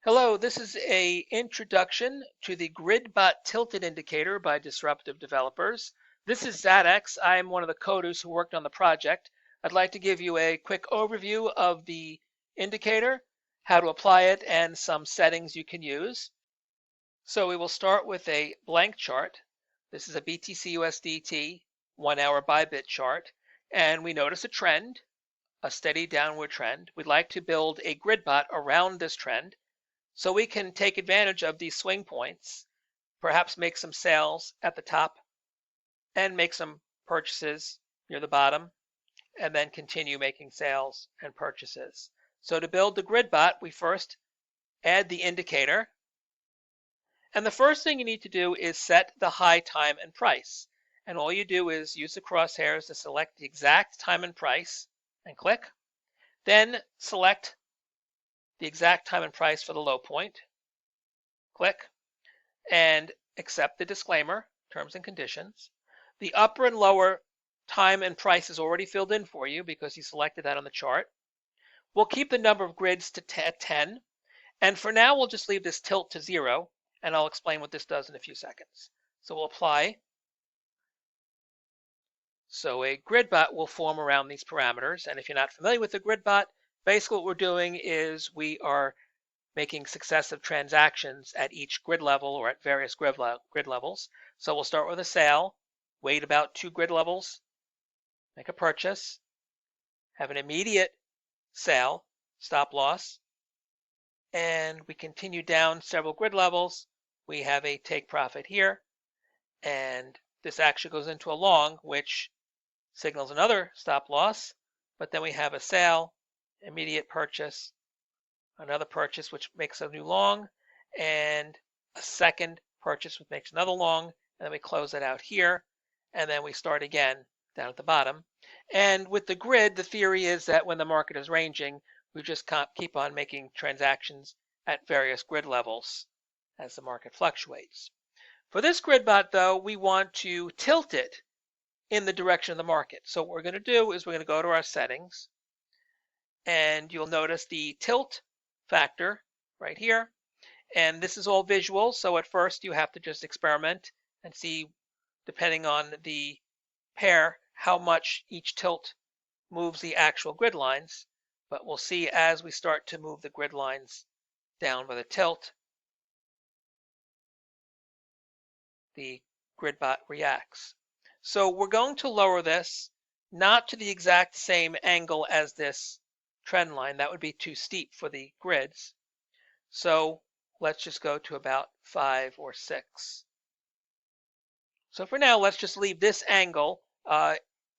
Hello, this is an introduction to the GridBotTilted indicator by Disruptive Developers. This is Zadex. I'm one of the coders who worked on the project. I'd like to give you a quick overview of the indicator, how to apply it, and some settings you can use. So we will start with a blank chart. This is a BTC USDT 1 hour buy bit chart, and we notice a trend, a steady downward trend. We'd like to build a GridBot around this trend, so we can take advantage of these swing points, perhaps make some sales at the top and make some purchases near the bottom, and then continue making sales and purchases. So to build the GridBot, we first add the indicator. And the first thing you need to do is set the high, time, and price. And all you do is use the crosshairs to select the exact time and price and click. Then select the exact time and price for the low point, click, and accept the disclaimer, terms and conditions. The upper and lower time and price is already filled in for you because you selected that on the chart. We'll keep the number of grids to 10, and for now we'll just leave this tilt to 0, and I'll explain what this does in a few seconds. So we'll apply. So a GridBot will form around these parameters, and if you're not familiar with the GridBot, basically what we're doing is we are making successive transactions at each grid level or at various grid levels. So we'll start with a sale, wait about 2 grid levels, make a purchase, have an immediate sale, stop loss, and we continue down several grid levels. We have a take profit here, and this actually goes into a long, which signals another stop loss, but then we have a sale, immediate purchase, another purchase which makes a new long, and a second purchase which makes another long, and then we close it out here, and then we start again down at the bottom. And with the grid, the theory is that when the market is ranging, we just keep on making transactions at various grid levels as the market fluctuates. For this GridBot, though, we want to tilt it in the direction of the market. So what we're going to do is we're going to go to our settings, and you'll notice the tilt factor right here, and this is all visual, so at first you have to just experiment and see, depending on the pair, how much each tilt moves the actual grid lines. But we'll see as we start to move the grid lines down by the tilt, the GridBot reacts. So we're going to lower this not to the exact same angle as this trend line. That would be too steep for the grids. So let's just go to about 5 or 6. So for now, let's just leave this angle.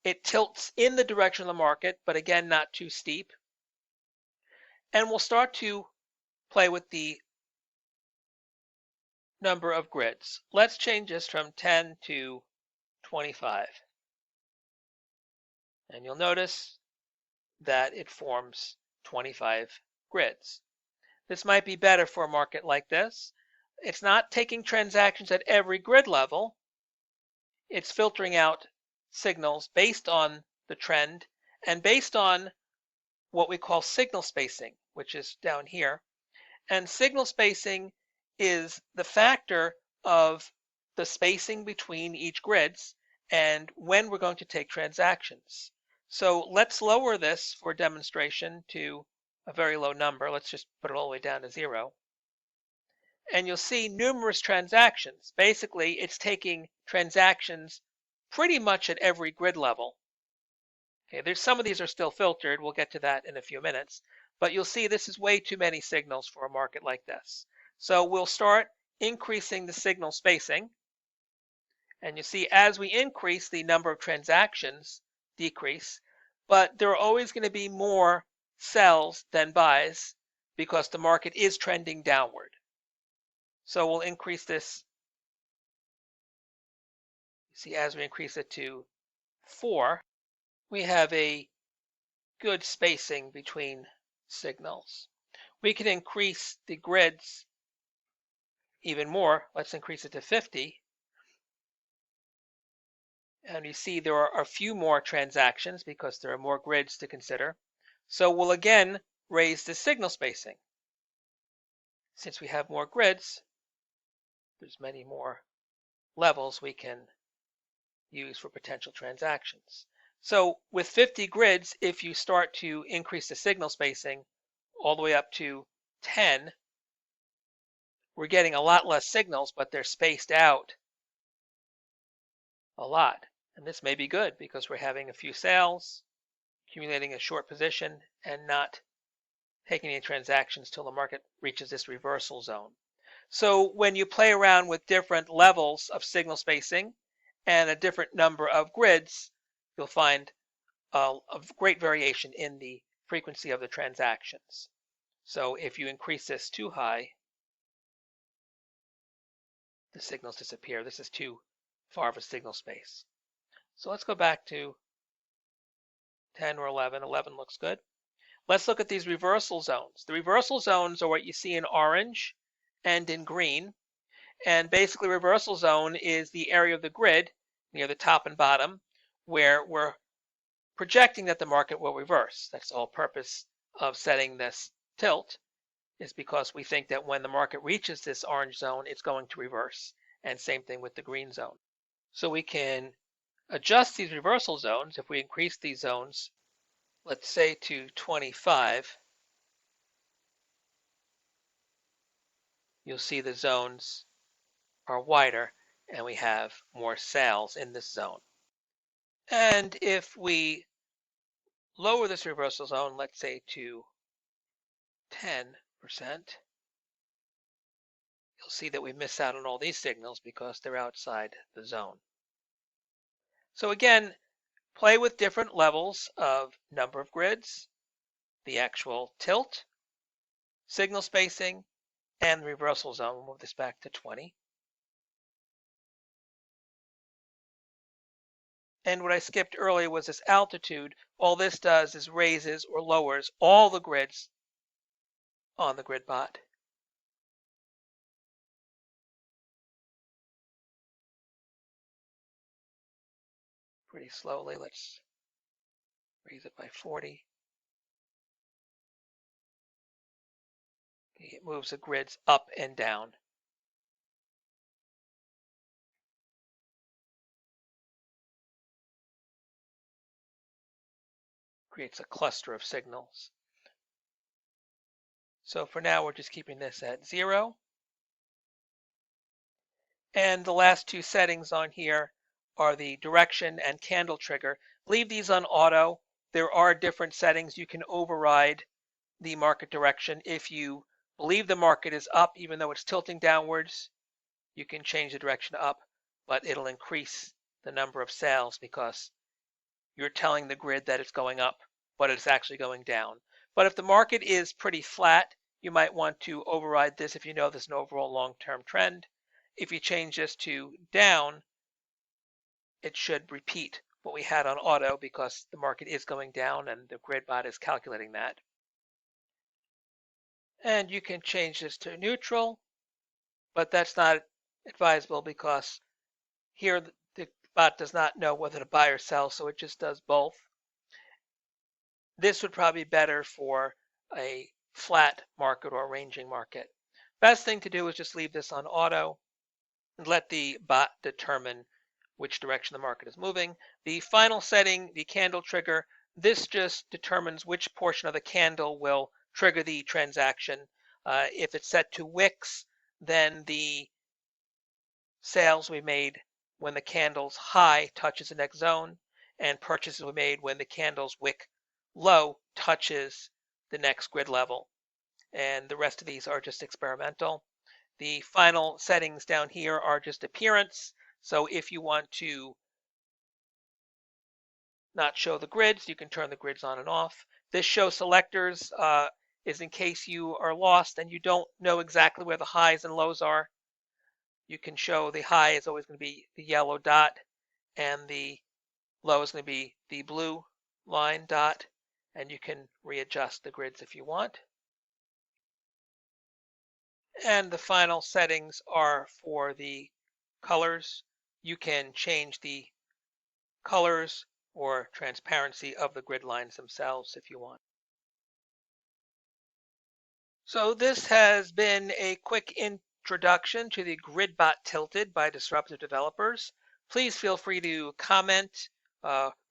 It tilts in the direction of the market, but again, not too steep. And we'll start to play with the number of grids. Let's change this from 10 to 25. And you'll notice that it forms 25 grids. This might be better for a market like this. It's not taking transactions at every grid level. It's filtering out signals based on the trend and based on what we call signal spacing, which is down here. And signal spacing is the factor of the spacing between each grids and when we're going to take transactions. So let's lower this for demonstration to a very low number. Let's just put it all the way down to 0. And you'll see numerous transactions. Basically, it's taking transactions pretty much at every grid level. Okay, there's some of these are still filtered. We'll get to that in a few minutes. But you'll see this is way too many signals for a market like this. So we'll start increasing the signal spacing. And you see as we increase, the number of transactions decrease. But there are always going to be more sells than buys because the market is trending downward. So we'll increase this. See, as we increase it to 4, we have a good spacing between signals. We can increase the grids even more. Let's increase it to 50. And you see there are a few more transactions because there are more grids to consider. So we'll again raise the signal spacing. since we have more grids, there's many more levels we can use for potential transactions. So with 50 grids, if you start to increase the signal spacing all the way up to 10, we're getting a lot less signals, but they're spaced out a lot. And this may be good because we're having a few sales, accumulating a short position, and not taking any transactions till the market reaches this reversal zone. So when you play around with different levels of signal spacing and a different number of grids, you'll find a great variation in the frequency of the transactions. So if you increase this too high, the signals disappear. This is too far of a signal space. So let's go back to 10 or 11. 11 looks good. Let's look at these reversal zones. The reversal zones are what you see in orange and in green. And basically, reversal zone is the area of the grid near the top and bottom where we're projecting that the market will reverse. That's the whole purpose of setting this tilt, is because we think that when the market reaches this orange zone, it's going to reverse. And same thing with the green zone. So we can adjust these reversal zones. If we increase these zones, let's say to 25, you'll see the zones are wider and we have more sales in this zone. And if we lower this reversal zone, let's say to 10%, you'll see that we miss out on all these signals because they're outside the zone. So again, play with different levels of number of grids, the actual tilt, signal spacing, and the reversal zone. We'll move this back to 20. And what I skipped earlier was this altitude. All this does is raises or lowers all the grids on the GridBot. Pretty slowly. Let's raise it by 40. It moves the grids up and down. Creates a cluster of signals. So for now, we're just keeping this at 0. And the last two settings on here are the direction and candle trigger. Leave these on auto. There are different settings. You can override the market direction. If you believe the market is up, even though it's tilting downwards, you can change the direction up, but it'll increase the number of sales because you're telling the grid that it's going up, but it's actually going down. But if the market is pretty flat, you might want to override this if you know there's an overall long-term trend. If you change this to down, it should repeat what we had on auto because the market is going down and the GridBot is calculating that. And you can change this to neutral, but that's not advisable because here the bot does not know whether to buy or sell, so it just does both. This would probably be better for a flat market or a ranging market. Best thing to do is just leave this on auto and let the bot determine which direction the market is moving. The final setting, the candle trigger, this just determines which portion of the candle will trigger the transaction. If it's set to wicks, then the sales we made when the candle's high touches the next zone, and purchases we made when the candle's wick low touches the next grid level. And the rest of these are just experimental. The final settings down here are just appearance. So if you want to not show the grids, you can turn the grids on and off. This show selectors is in case you are lost and you don't know exactly where the highs and lows are. You can show the high is always going to be the yellow dot and the low is going to be the blue line dot, and you can readjust the grids if you want. And the final settings are for the colors. You can change the colors or transparency of the grid lines themselves if you want. So this has been a quick introduction to the GridBotTilted by Disruptive Developers. Please feel free to comment,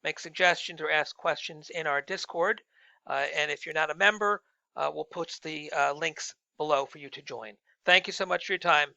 make suggestions, or ask questions in our Discord. And if you're not a member, we'll put the links below for you to join. Thank you so much for your time.